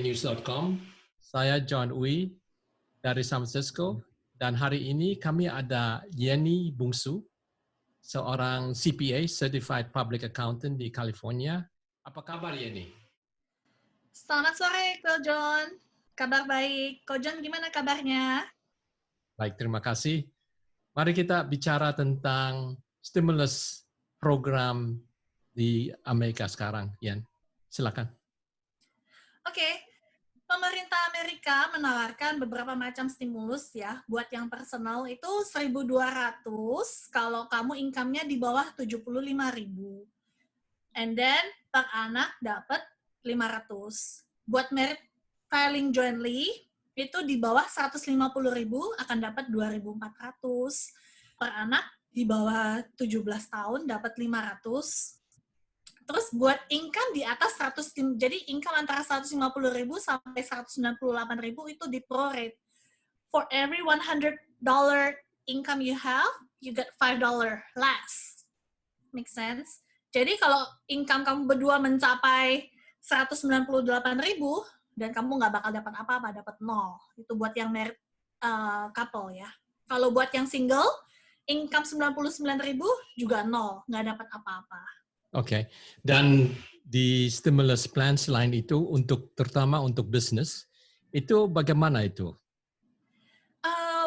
inews.com. Saya John Uy dari San Francisco dan hari ini kami ada Yeni Bungsu, seorang CPA, Certified Public Accountant di California. Apa kabar Yeni? Selamat sore, Ko John. Kabar baik. Ko John, gimana kabarnya? Baik, terima kasih. Mari kita bicara tentang stimulus program di Amerika sekarang, Yen. Silakan. Oke. Pemerintah Amerika menawarkan beberapa macam stimulus ya. Buat yang personal itu 1.200 kalau kamu income-nya di bawah 75.000. And then per anak dapat 500. Buat merit filing jointly itu di bawah 150.000 akan dapat 2.400. Per anak di bawah 17 tahun dapat 500. Terus buat income di atas 100, jadi income antara 150.000 sampai 198.000 itu di prorate. For every $100 income you have, you get $5 less. Make sense? Jadi kalau income kamu berdua mencapai 198.000 dan kamu nggak bakal dapat apa-apa, dapat 0. Itu buat yang married couple ya. Kalau buat yang single, income 99.000 juga 0, nggak dapat apa-apa. Oke. Dan di stimulus plan selain itu terutama untuk bisnis, itu bagaimana itu?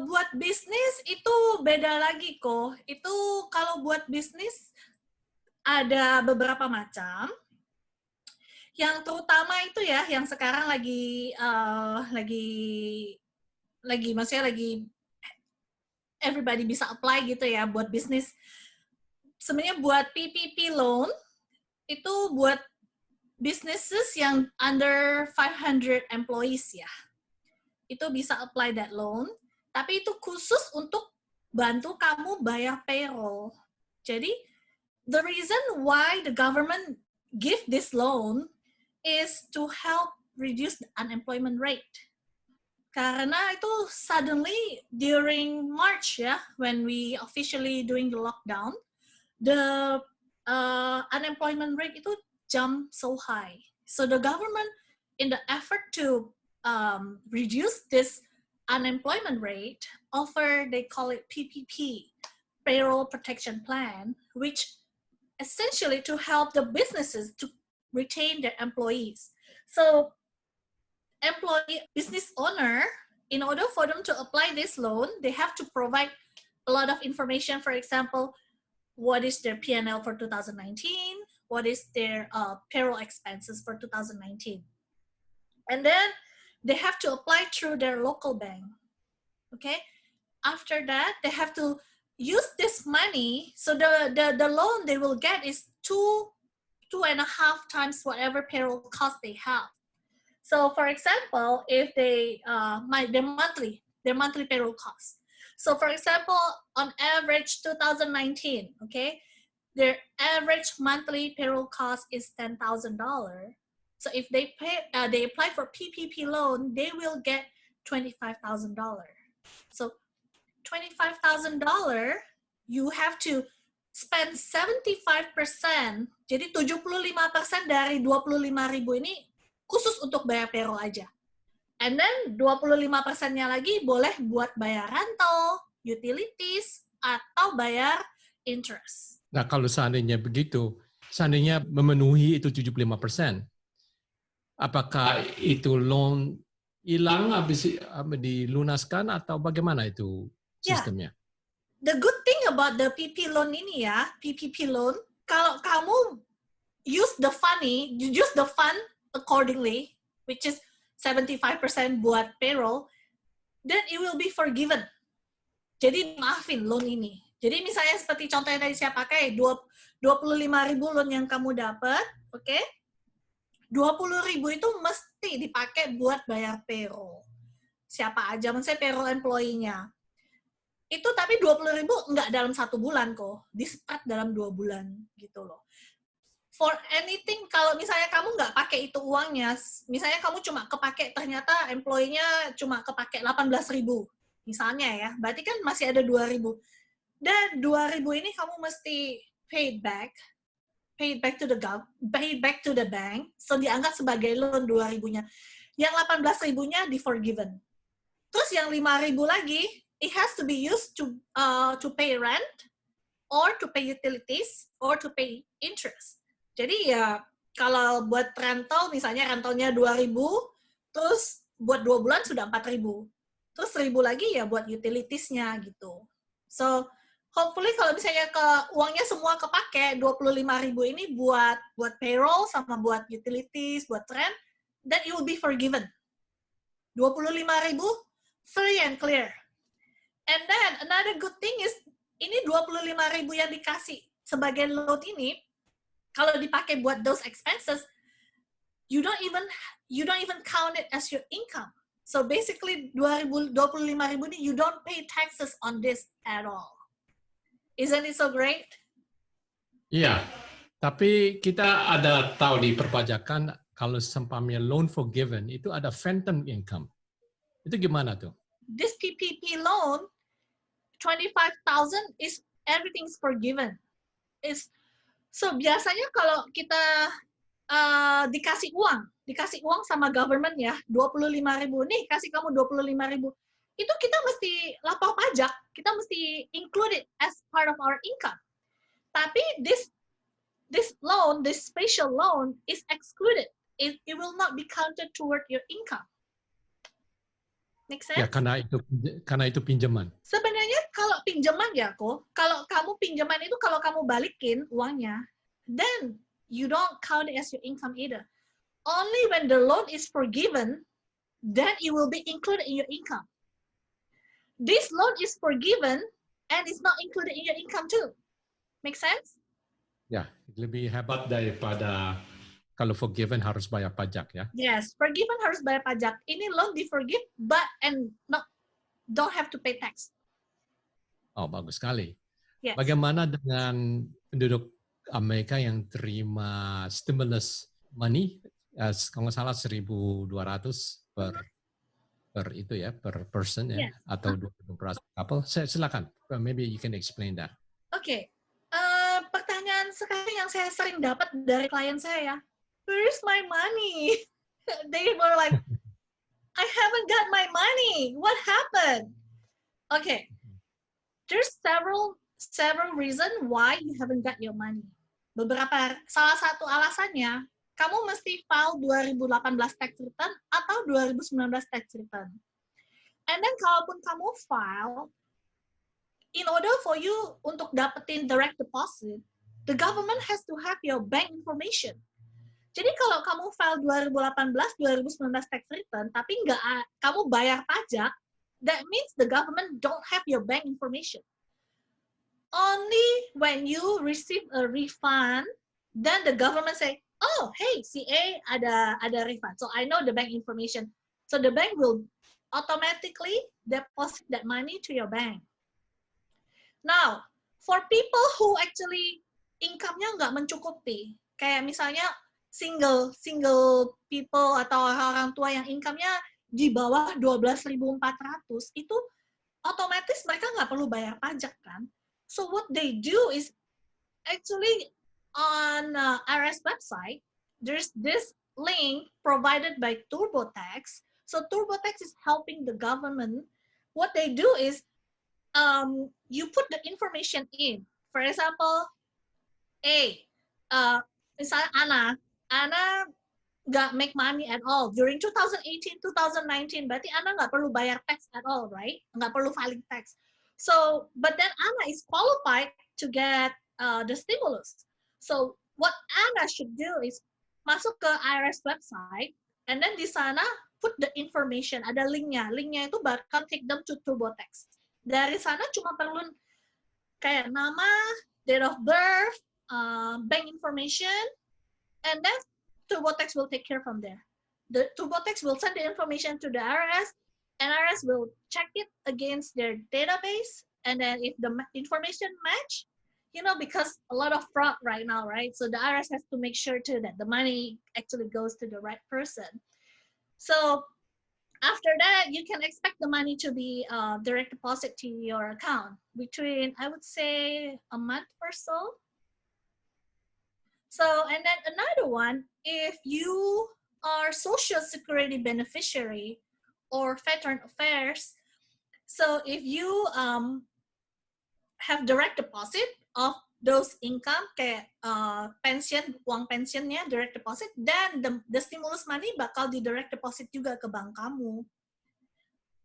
Buat bisnis itu beda lagi kok. Itu kalau buat bisnis ada beberapa macam. Yang terutama itu ya, yang sekarang maksudnya lagi everybody bisa apply gitu ya buat bisnis. Sebenarnya buat PPP loan itu buat businesses yang under 500 employees ya. Itu bisa apply that loan, tapi itu khusus untuk bantu kamu bayar payroll. Jadi the reason why the government give this loan is to help reduce the unemployment rate. Karena itu suddenly during March ya, when we officially doing the lockdown, the unemployment rate itu jump so high. So the government, in the effort to reduce this unemployment rate, they call it PPP, Payroll Protection Plan, which essentially to help the businesses to retain their employees. So business owner, in order for them to apply this loan, they have to provide a lot of information. For example, what is their P&L for 2019? What is their payroll expenses for 2019? And then they have to apply through their local bank. Okay? After that, they have to use this money. So the loan they will get is 2.5 times whatever payroll cost they have. So for example, if they their monthly payroll cost. So for example, on average 2019, okay, their average monthly payroll cost is $10,000. So if they apply for PPP loan, they will get $25,000. So $25,000, you have to spend 75%. Jadi 75% dari 25.000 ini khusus untuk bayar payroll aja. And then 25%-nya lagi boleh buat bayar rental, utilities, atau bayar interest. Nah, kalau seandainya begitu, seandainya memenuhi itu 75%, apakah itu loan hilang habis dilunaskan atau bagaimana itu sistemnya? The good thing about the PPP loan ini ya, PPP loan, kalau kamu use the fund accordingly, which is 75% buat payroll, then it will be forgiven. Jadi maafin loan ini. Jadi misalnya seperti contohnya tadi saya pakai 25.000 loan yang kamu dapat, oke? Okay? 20.000 itu mesti dipakai buat bayar payroll. Siapa aja, maksudnya payroll employee-nya. Itu tapi 20.000 enggak dalam 1 bulan kok, di-spread dalam 2 bulan gitu loh. For anything, kalau misalnya kamu nggak pakai itu uangnya, misalnya kamu cuma kepake, ternyata employee-nya cuma kepake 18.000, misalnya ya, berarti kan masih ada 2.000. Dan 2.000 ini kamu mesti paid back to the bank, so dianggap sebagai loan 2.000-nya. yang 18 ribunya di forgiven. Terus yang 5.000 lagi, it has to be used to pay rent, or to pay utilities, or to pay interest. Jadi ya, kalau buat rental, misalnya rentalnya 2.000, terus buat 2 bulan sudah 4.000. Terus 1.000 lagi ya buat utilitiesnya gitu. So, hopefully kalau misalnya uangnya semua kepake, 25.000 ini buat payroll sama buat utilities, buat rent, then it will be forgiven. 25.000, free and clear. And then another good thing is, ini 25.000 yang dikasih sebagai loan ini, kalau dipakai buat those expenses, you don't even count it as your income. So basically 25.000 ini, you don't pay taxes on this at all. Isn't it so great? Iya, tapi kita ada tahu di perpajakan kalau seumpamanya loan forgiven itu ada phantom income. Itu gimana tuh? This PPP loan, 25,000 is everything's forgiven. So biasanya kalau kita dikasih uang sama government ya, 25.000 nih, kasih kamu 25.000, itu kita mesti lapor pajak, kita mesti include it as part of our income. Tapi this loan, this special loan is excluded. It will not be counted toward your income. Make sense? Ya, karena itu pinjaman. Sebenarnya kalau pinjaman ya, kalau kamu pinjaman itu kalau kamu balikin uangnya, then you don't count it as your income either. Only when the loan is forgiven, then it will be included in your income. This loan is forgiven and it's not included in your income too. Make sense? Ya, lebih hebat daripada kalau forgiven harus bayar pajak ya. Yes, forgiven harus bayar pajak. Ini loan di forgive don't have to pay tax. Oh, bagus sekali. Yes. Bagaimana dengan penduduk Amerika yang terima stimulus money, kalau nggak salah 1.200 per itu ya, per person ya, Yes. atau 20 per couple. Silakan, maybe you can explain that. Oke. Pertanyaan sekarang yang saya sering dapat dari klien saya, where's my money? They were like, I haven't got my money. What happened? Okay. There's several reasons why you haven't got your money. Salah satu alasannya, kamu mesti file 2018 tax return atau 2019 tax return. And then kalaupun kamu file, in order for you untuk dapetin direct deposit, the government has to have your bank information. Jadi kalau kamu file 2018, 2019 tax return, tapi kamu bayar pajak, that means the government don't have your bank information. Only when you receive a refund, then the government say, oh, hey, CA ada refund. So I know the bank information. So the bank will automatically deposit that money to your bank. Now, for people who actually income-nya nggak mencukupi, kayak misalnya single people atau orang tua yang income-nya di bawah 12.400, itu otomatis mereka nggak perlu bayar pajak kan. So what they do is actually on IRS website, there's this link provided by TurboTax. So TurboTax is helping the government. What they do is you put the information in. For example, misalnya Ana nggak make money at all during 2018, 2019. Berarti Ana nggak perlu bayar tax at all, right? Nggak perlu filing tax. So, but then Ana is qualified to get the stimulus. So, what Ana should do is masuk ke IRS website, and then di sana put the information. Ada linknya. Linknya itu bakal take them to TurboTax. Dari sana cuma perlu kayak nama, date of birth, bank information, and then TurboTax will take care from there. The TurboTax will send the information to the IRS, and IRS will check it against their database, and then if the information match, because a lot of fraud right now, right? So the IRS has to make sure too that the money actually goes to the right person. So after that, you can expect the money to be direct deposit to your account between, I would say, a month or so. So, and then another one, if you are social security beneficiary or veteran affairs, so if you have direct deposit of those income kayak pension, uang pensionnya direct deposit, dan the stimulus money bakal di direct deposit juga ke bank kamu.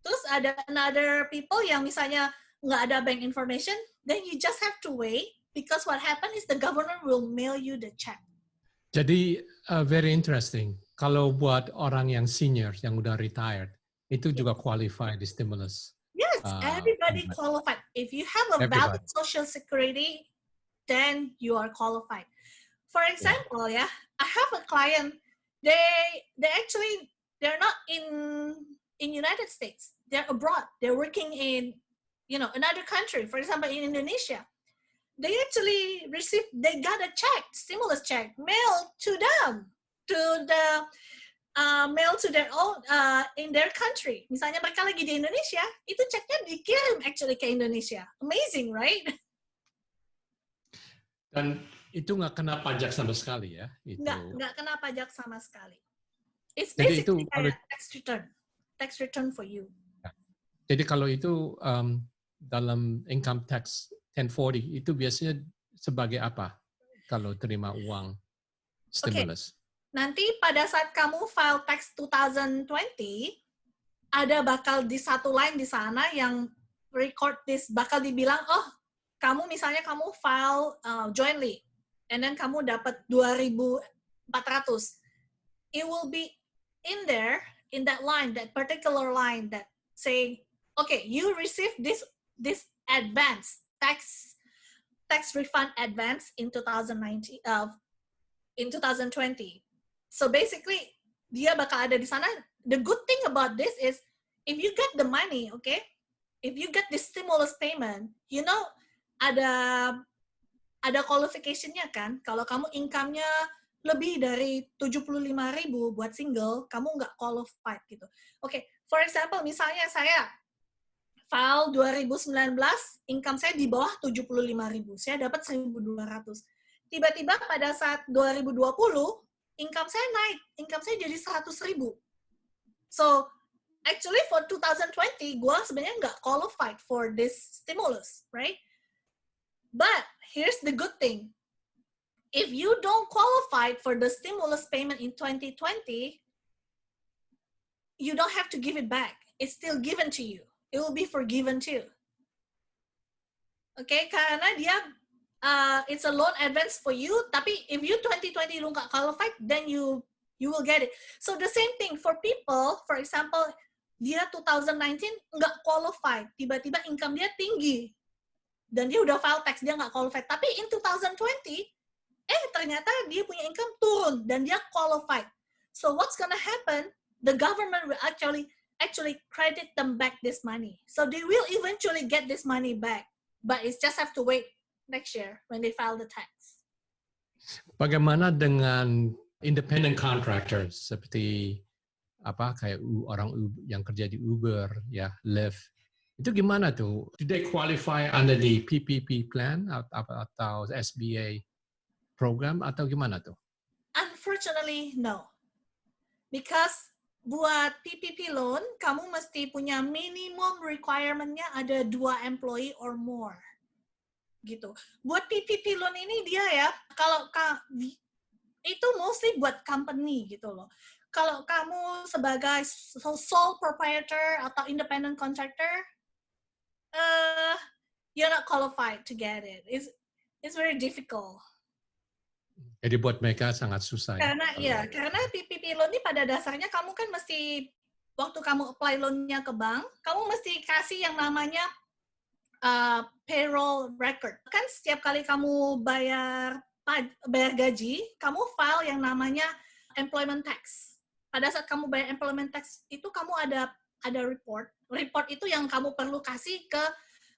Terus ada another people yang misalnya nggak ada bank information, then you just have to wait because what happen is the government will mail you the check. Jadi very interesting. Kalau buat orang yang senior yang udah retired, itu juga qualify di stimulus. Yes, everybody qualified. If you have a valid social security, then you are qualified. For example, I have a client. They're not in United States. They're abroad. They're working in another country. For example, in Indonesia, they got a check, stimulus check, mailed to them, mail to their own in their country. Misalnya mereka lagi di Indonesia, itu ceknya dikirim actually ke Indonesia. Amazing, right? Dan itu nggak kena pajak sama sekali ya? Nggak kena pajak sama sekali. It's Jadi basically kayak tax return for you. Jadi kalau itu dalam income tax 1040 itu biasanya sebagai apa kalau terima uang stimulus? Nanti pada saat kamu file tax 2020, ada bakal di satu line di sana yang record this, bakal dibilang, kamu file jointly, and then kamu dapat 2.400. It will be in there, in that line, that particular line that say, okay, you receive this advance, tax refund advance in 2019, in 2020. So basically, dia bakal ada di sana. The good thing about this is, if you get the money, okay, if you get the stimulus payment, ada qualification-nya kan. Kalau kamu income-nya lebih dari 75.000 buat single, kamu nggak qualified gitu. Okay, for example, misalnya saya file 2019, income saya di bawah 75.000, saya dapat 1.200. Tiba-tiba pada saat 2020, income saya naik, income saya jadi 100.000. So, actually for 2020, gue sebenarnya nggak qualified for this stimulus, right? But here's the good thing. If you don't qualify for the stimulus payment in 2020, you don't have to give it back. It's still given to you. It will be forgiven too. Okay, karena dia it's a loan advance for you, tapi if you 2020 lu nggak qualified, then you will get it. So the same thing for people, for example, dia 2019 nggak qualified, tiba-tiba income dia tinggi, dan dia udah file tax, dia nggak qualified. Tapi in 2020, ternyata dia punya income turun, dan dia qualified. So what's gonna happen? The government will actually credit them back this money. So they will eventually get this money back, but it's just have to wait next year when they file the tax. Bagaimana dengan independent contractors seperti kayak orang yang kerja di Uber, Lyft? Itu gimana tuh? Do they qualify under the PPP plan atau SBA program atau gimana tuh? Unfortunately, no. Because buat PPP loan, kamu mesti punya minimum requirement-nya ada 2 employee or more. Gitu. Buat PPP loan ini dia kalau itu mostly buat company gitu loh. Kalau kamu sebagai sole proprietor atau independent contractor, you're not qualified to get it. It's very difficult. Jadi buat mereka sangat susah. Karena PPP loan ini pada dasarnya kamu kan mesti, waktu kamu apply loan-nya ke bank, kamu mesti kasih yang namanya payroll record. Kan setiap kali kamu bayar gaji, kamu file yang namanya employment tax. Pada saat kamu bayar employment tax itu kamu ada report. Report itu yang kamu perlu kasih ke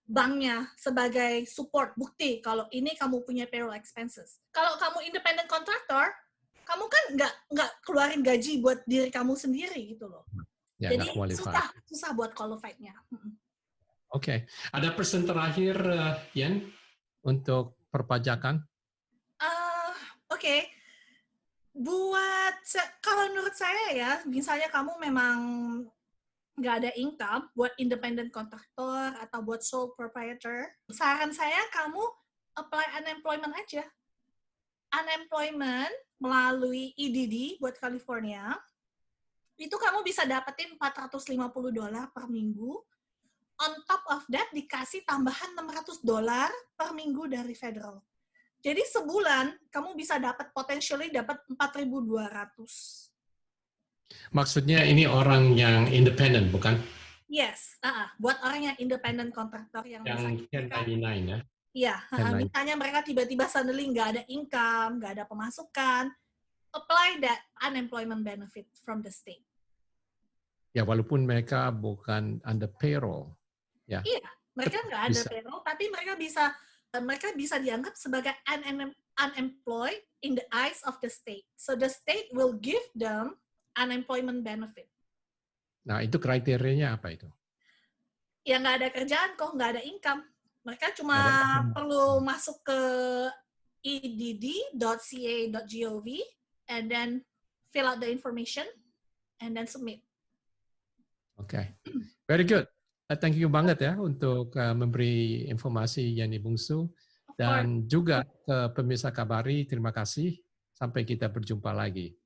banknya sebagai support, bukti kalau ini kamu punya payroll expenses. Kalau kamu independent contractor, kamu kan nggak keluarin gaji buat diri kamu sendiri gitu loh. Jadi susah buat qualified-nya. Oke. Ada pesan terakhir, Yen, untuk perpajakan? Oke. Kalau menurut saya ya, misalnya kamu memang nggak ada income buat independent contractor atau buat sole proprietor, saran saya kamu apply unemployment aja. Unemployment melalui EDD buat California, itu kamu bisa dapetin $450 per minggu. On top of that, dikasih tambahan $600 per minggu dari federal. Jadi sebulan kamu bisa dapat potentially dapat 4.200. Maksudnya ini orang yang independen, bukan? Yes, buat orang yang independent contractor yang Yang misalnya 1099 ya? iya, 1099. misalnya mereka tiba-tiba suddenly nggak ada income, nggak ada pemasukan, apply that unemployment benefit from the state. Ya, walaupun mereka bukan under payroll. Ya. Iya, mereka nggak ada Bisa. payroll, tapi mereka bisa dianggap sebagai unemployed in the eyes of the state. So the state will give them unemployment benefit. Nah, itu kriterianya apa itu? Ya nggak ada kerjaan kok, nggak ada income. Mereka cuma perlu masuk ke edd.ca.gov and then fill out the information and then submit. Oke, very good. Thank you banget ya untuk memberi informasi Yani Bungsu. Dan juga ke pemirsa Kabari, terima kasih. Sampai kita berjumpa lagi.